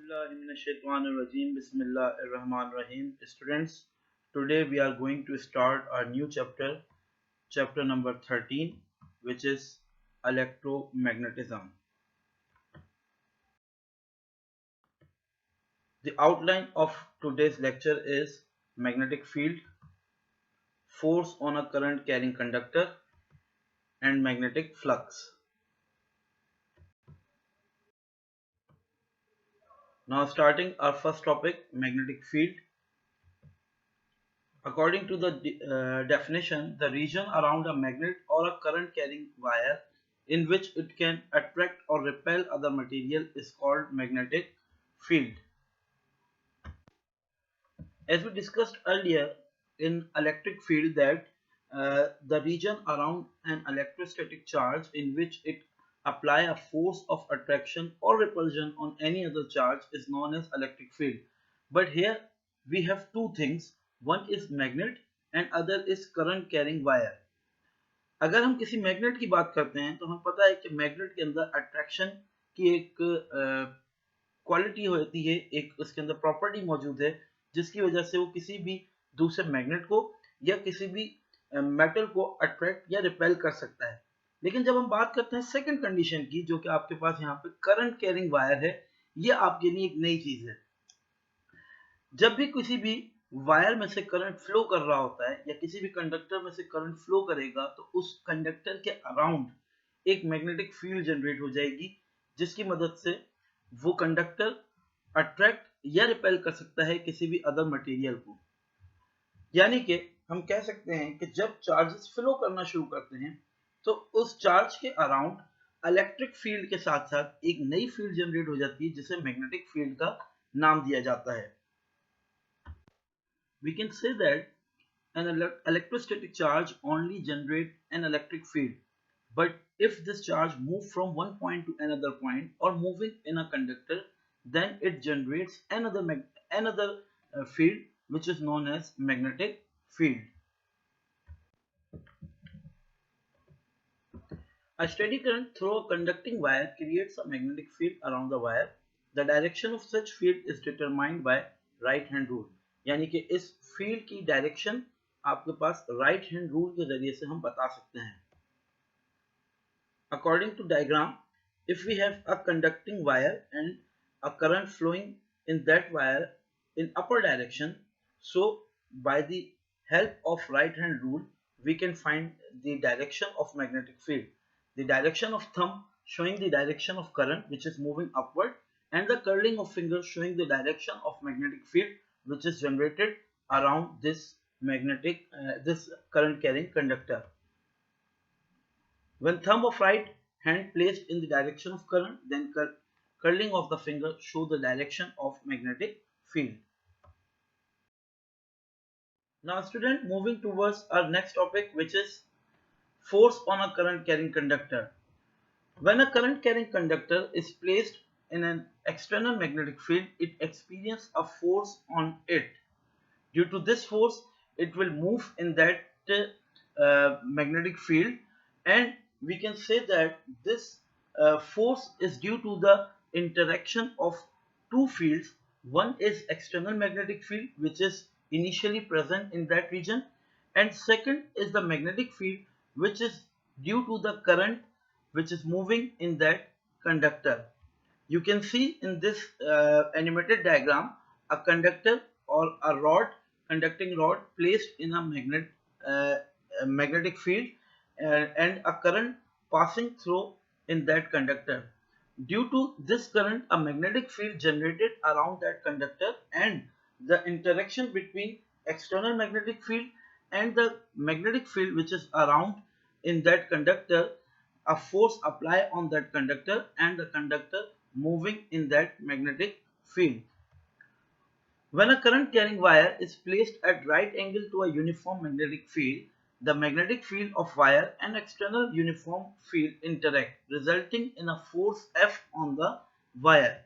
Bismillahirrahmanirrahim. Bismillahirrahmanirrahim. Students, today we are going to start our new chapter, chapter number 13, which is electromagnetism. The outline of today's lecture is magnetic field, force on a current carrying conductor, and magnetic flux. Now, starting our first topic, magnetic field. According to the definition, the region around a magnet or a current carrying wire in which it can attract or repel other material is called magnetic field. As we discussed earlier in electric field that the region around an electrostatic charge in which it apply a force of attraction or repulsion on any other charge is known as electric field. But here we have two things, one is magnet and other is current carrying wire. अगर हम किसी magnet की बात करते हैं तो हमें पता है कि मैग्नेट के अंदर अट्रैक्शन की एक क्वालिटी होती है, एक उसके अंदर प्रॉपर्टी मौजूद है जिसकी वजह से वो किसी भी दूसरे मैग्नेट को या किसी भी मेटल को अट्रैक्ट या रिपेल कर सकता है। लेकिन जब हम बात करते हैं सेकंड कंडीशन की, जो कि आपके पास यहाँ पे करंट कैरिंग वायर है, ये आपके लिए एक नई चीज है। जब भी किसी भी वायर में से करंट फ्लो कर रहा होता है या किसी भी कंडक्टर में से करंट फ्लो करेगा तो उस कंडक्टर के अराउंड एक मैग्नेटिक फील्ड जनरेट हो जाएगी जिसकी मदद से वो कंडक्टर अट्रैक्ट या रिपेल कर सकता है किसी भी अदर मटेरियल को। यानी कि हम कह सकते हैं कि जब चार्जेस फ्लो करना शुरू करते हैं तो उस चार्ज के अराउंड इलेक्ट्रिक फील्ड के साथ साथ एक नई फील्ड जनरेट हो जाती है जिसे मैग्नेटिक फील्ड का नाम दिया जाता है। We can say that an electrostatic charge only generates an electric field, but if this charge moves from one point to another point or moving in a conductor, then it generates another field which is known as magnetic field. A steady current through a conducting wire creates a magnetic field around the wire. The direction of such field is determined by right hand rule. यानी कि इस field की direction आपके पास right hand rule के जरिए से हम बता सकते हैं। According to diagram, if we have a conducting wire and a current flowing in that wire in upper direction, so by the help of right hand rule we can find the direction of magnetic field. The direction of thumb showing the direction of current which is moving upward, and the curling of fingers showing the direction of magnetic field which is generated around this this current carrying conductor. When thumb of right hand placed in the direction of current, then curling of the finger show the direction of magnetic field. Now student, moving towards our next topic, which is force on a current carrying conductor. When a current carrying conductor is placed in an external magnetic field, it experiences a force on it. Due to this force, it will move in that magnetic field, and we can say that this force is due to the interaction of two fields. One is external magnetic field which is initially present in that region, and second is the magnetic field which is due to the current which is moving in that conductor. You can see in this animated diagram a conductor or a rod, conducting rod placed in a magnetic field and a current passing through in that conductor. Due to this current, a magnetic field generated around that conductor, and the interaction between external magnetic field and the magnetic field which is around in that conductor, a force apply on that conductor and the conductor moving in that magnetic field. When a current carrying wire is placed at right angle to a uniform magnetic field, the magnetic field of wire and external uniform field interact, resulting in a force F on the wire.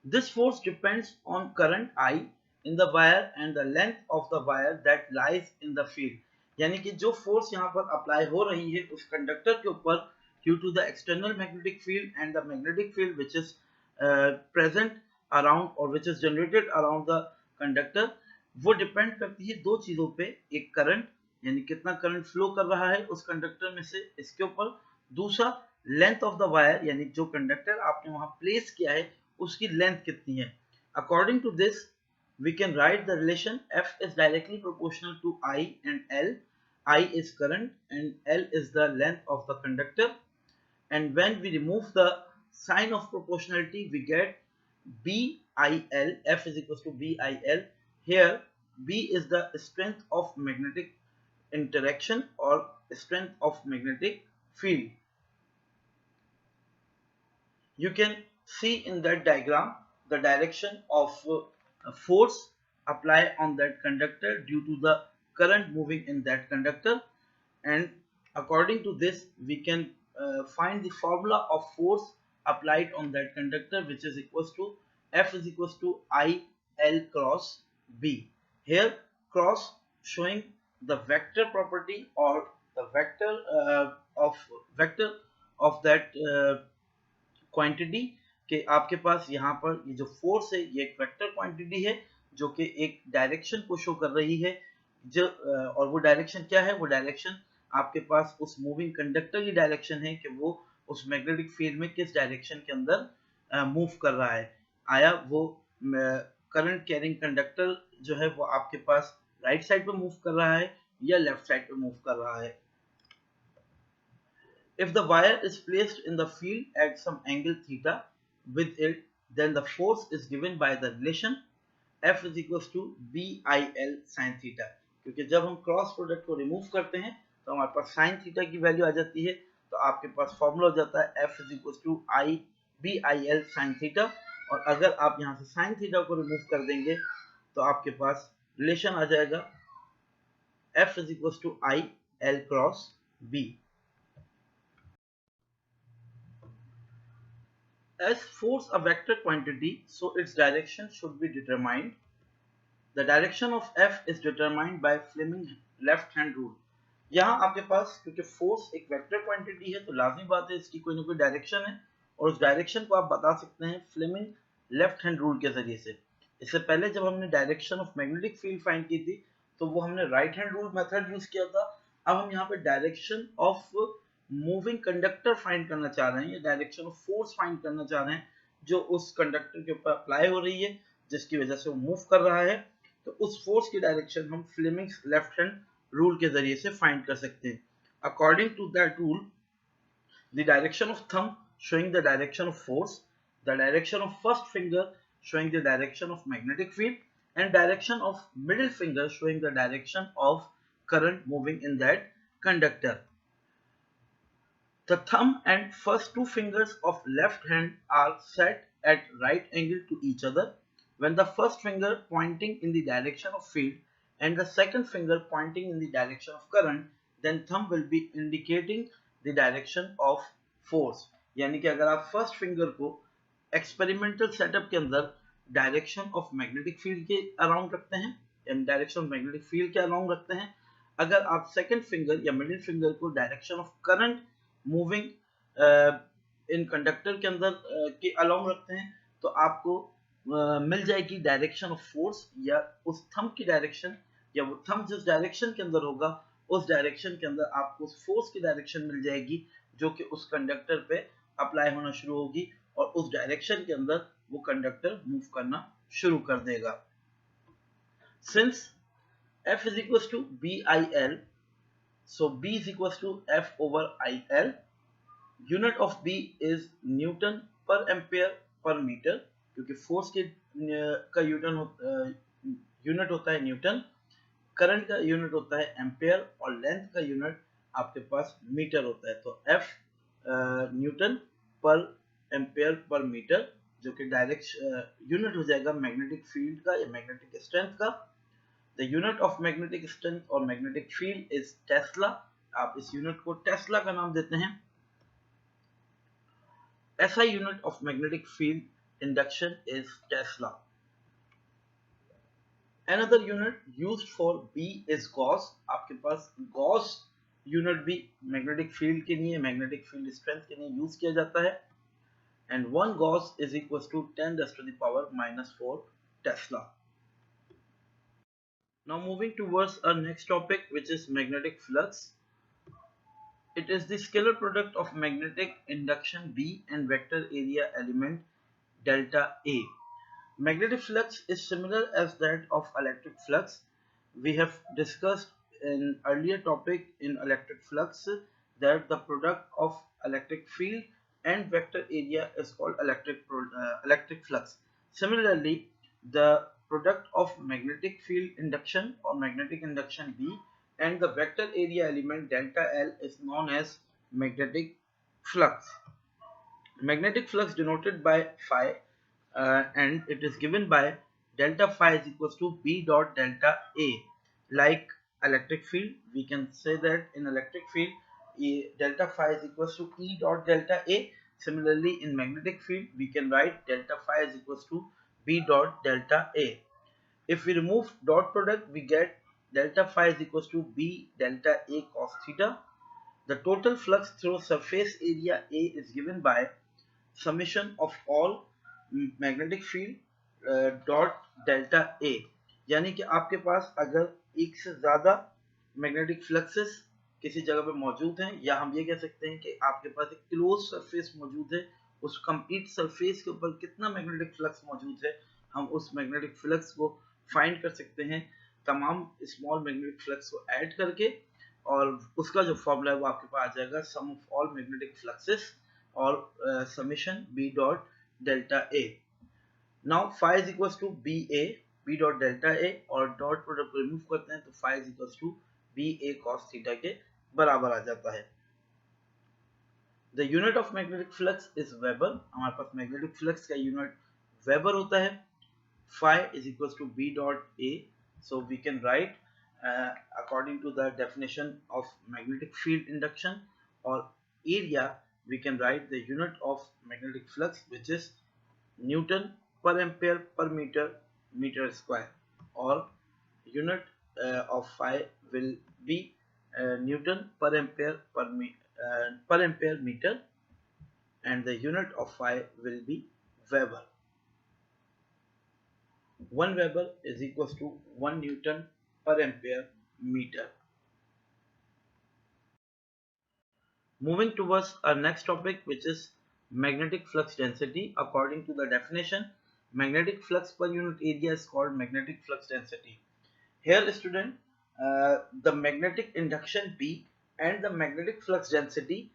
This force depends on current I in the wire and the length of the wire that lies in the field. यानी कि जो force यहाँ पर apply हो रही है उस conductor के ऊपर due to the external magnetic field and the magnetic field which is present around और which is generated around the conductor, वो डिपेंड करती है दो चीजों पे, एक करंट यानी कितना करंट फ्लो कर रहा है उस कंडक्टर में से, इसके ऊपर, दूसरा लेंथ ऑफ द वायर यानी जो कंडक्टर आपने वहां प्लेस किया है उसकी लेंथ कितनी है. According to this we can write the relation F is directly proportional to I and L. I is current and L is the length of the conductor. And when we remove the sign of proportionality, we get BIL. F is equals to BIL. Here, B is the strength of magnetic interaction or strength of magnetic field. You can see in that diagram the direction of force applied on that conductor due to the current moving in that conductor, and according to this we can find the formula of force applied on that conductor, which is equals to F is equals to I L cross B. Here cross showing the vector property or the vector of that quantity के आपके पास यहाँ पर ये जो force है ये एक vector quantity है जो कि एक डायरेक्शन को शो कर रही है, जो और वो डायरेक्शन क्या है, वो डायरेक्शन आपके पास उस मूविंग कंडक्टर की डायरेक्शन है कि वो उस मैग्नेटिक फील्ड में किस डायरेक्शन के अंदर मूव कर रहा है. आया वो करंट कैरिंग कंडक्टर जो है वो आपके पास राइट साइड पे मूव कर रहा है या लेफ्ट साइड पे मूव कर रहा है. If the wire is placed in the field at some angle theta with it, then the force is given by the relation F is equals to BIL sin theta. क्योंकि जब हम cross product को remove करते हैं तो हमारे पास sin theta की value आ जाती है, तो आपके पास फॉर्मूला हो जाता है F is equals to BIL sin theta. और अगर आप यहाँ से sin थीटा को रिमूव कर देंगे तो आपके पास रिलेशन आ जाएगा F is equals to IL cross B. As force a vector quantity, so its direction should be determined. The direction of F is determined by Fleming left hand rule. यहाँ आपके पास क्योंकि force एक vector quantity है तो लाजमी बात है इसकी कोई ना कोई डायरेक्शन है, और उस डायरेक्शन को आप बता सकते हैं फ्लेमिंग लेफ्ट हैंड रूल के जरिए से. इससे पहले जब हमने direction of magnetic field find की थी तो वो हमने right hand rule method use किया था. अब हम यहाँ पे direction of moving conductor find करना चाह रहे हैं या डायरेक्शन ऑफ फोर्स फाइंड करना चाह रहे हैं जो उस कंडक्टर के ऊपर अप्लाई हो रही है जिसकी वजह से वो मूव कर रहा है. तो उस फोर्स की डायरेक्शन हम फ्लेमिंग्स लेफ्ट हैंड रूल के जरिए से फाइंड कर सकते हैं. According to that rule, the direction of thumb showing the direction of force, the direction of first finger showing the direction of magnetic field, and direction of middle finger showing the direction of current moving in that conductor. The thumb and first two fingers of left hand are set at right angle to each other. When the first finger pointing in the direction of field and the second finger pointing in the direction of current, then thumb will be indicating the direction of force. यानी कि अगर आप first finger को experimental setup के अंदर direction of magnetic field के around रखते हैं यानी डायरेक्शन ऑफ मैग्नेटिक फील्ड के अराउंड रखते हैं, अगर आप सेकंड फिंगर या मिडिल फिंगर को direction of current moving in conductor के अंदर के अलाउंग रखते हैं तो आपको मिल जाएगी डायरेक्शन ऑफ फोर्स या उस थंब की डायरेक्शन, या वो थंब जिस डायरेक्शन के अंदर होगा उस डायरेक्शन के अंदर आपको उस फोर्स की डायरेक्शन मिल जाएगी जो कि उस कंडक्टर पे अप्लाई होना शुरू होगी और उस डायरेक्शन के अंदर वो कंडक्टर मूव करना शुरू कर देगा. Since F is equals to BIL, so B is equals to F over IL. Unit of B is Newton per ampere per meter, क्योंकि फोर्स के का यूनिट होता है न्यूटन, करंट का यूनिट होता है एम्पेयर और लेंथ का यूनिट आपके पास मीटर होता है. तो F newton per ampere per metre जो कि डायरेक्ट यूनिट हो जाएगा मैग्नेटिक फील्ड का या मैग्नेटिक स्ट्रेंथ का. The unit of magnetic strength और मैग्नेटिक फील्ड इज टेस्ला. आप इस यूनिट को टेस्ला का नाम देते हैं. SI unit of magnetic field induction is Tesla. Another unit used for B is Gauss. आपके पास Gauss यूनिट भी मैग्नेटिक फील्ड के लिए, मैग्नेटिक फील्ड स्ट्रेंथ के लिए यूज किया जाता है. and 1 Gauss is equals to 10 raised to the power minus 4 Tesla. Now moving towards our next topic, which is magnetic flux. It is the scalar product of magnetic induction B and vector area element delta A. Magnetic flux is similar as that of electric flux. We have discussed in earlier topic in electric flux that the product of electric field and vector area is called electric flux. Similarly, the product of magnetic field induction or magnetic induction B and the vector area element delta L is known as magnetic flux. Magnetic flux denoted by phi, and it is given by delta phi is equals to B dot delta A. Like electric field, we can say that in electric field delta phi is equals to E dot delta A. Similarly, in magnetic field, we can write delta phi is equals to B dot delta A. If we remove dot product, we get delta phi is equals to B delta A cos theta. The total flux through surface area A is given by summation of all magnetic field dot delta A, यानी कि आपके पास अगर एक से ज़्यादा magnetic fluxes किसी जगह पे मौजूद हैं, या हम ये कह सकते हैं कि आपके पास एक क्लोज सरफेस मौजूद है, उस कंप्लीट सरफेस के ऊपर कितना मैग्नेटिक फ्लक्स मौजूद है, हम उस मैग्नेटिक फ्लक्स को फाइंड कर सकते हैं तमाम स्मॉल मैग्नेटिक फ्लक्स को ऐड करके, और उसका जो फॉर्मूला है वो आपके पास आ जाएगा सम ऑफ ऑल मैग्नेटिक फ्लक्सेस और summation B dot delta A. Now phi is equals to BA, B dot delta A, और डॉट प्रोडक्ट रिमूव करते हैं तो phi is equals to BA cos theta के बराबर आ जाता है. The unit of magnetic flux is Weber. हमारे पास magnetic flux का यूनिट Weber होता है. Phi is equals to B dot A. So we can write according to the definition of magnetic field induction or area, we can write the unit of magnetic flux, which is Newton per ampere per meter square, or unit of phi will be Newton per ampere per ampere meter, and the unit of phi will be Weber. 1 Weber is equals to 1 Newton per ampere meter. Moving towards our next topic, which is magnetic flux density. According to the definition, magnetic flux per unit area is called magnetic flux density. Here student, the magnetic induction B and the magnetic flux density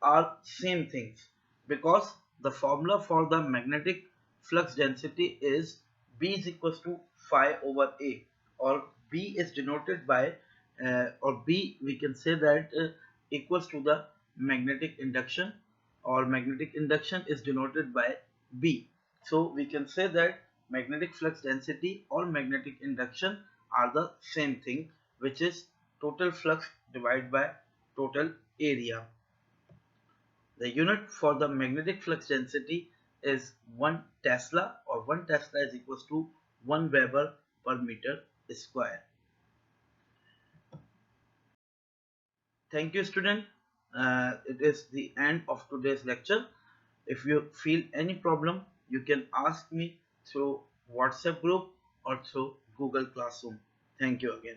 are same things, because the formula for the magnetic flux density is B is equals to phi over A, or B is denoted by or B we can say that equals to the magnetic induction, or magnetic induction is denoted by B. So we can say that magnetic flux density or magnetic induction are the same thing, which is total flux divided by total area. The unit for the magnetic flux density is 1 Tesla, or 1 Tesla is equals to 1 Weber per meter square. Thank you student. It is the end of today's lecture. If you feel any problem, you can ask me through WhatsApp group or through Google Classroom. Thank you again.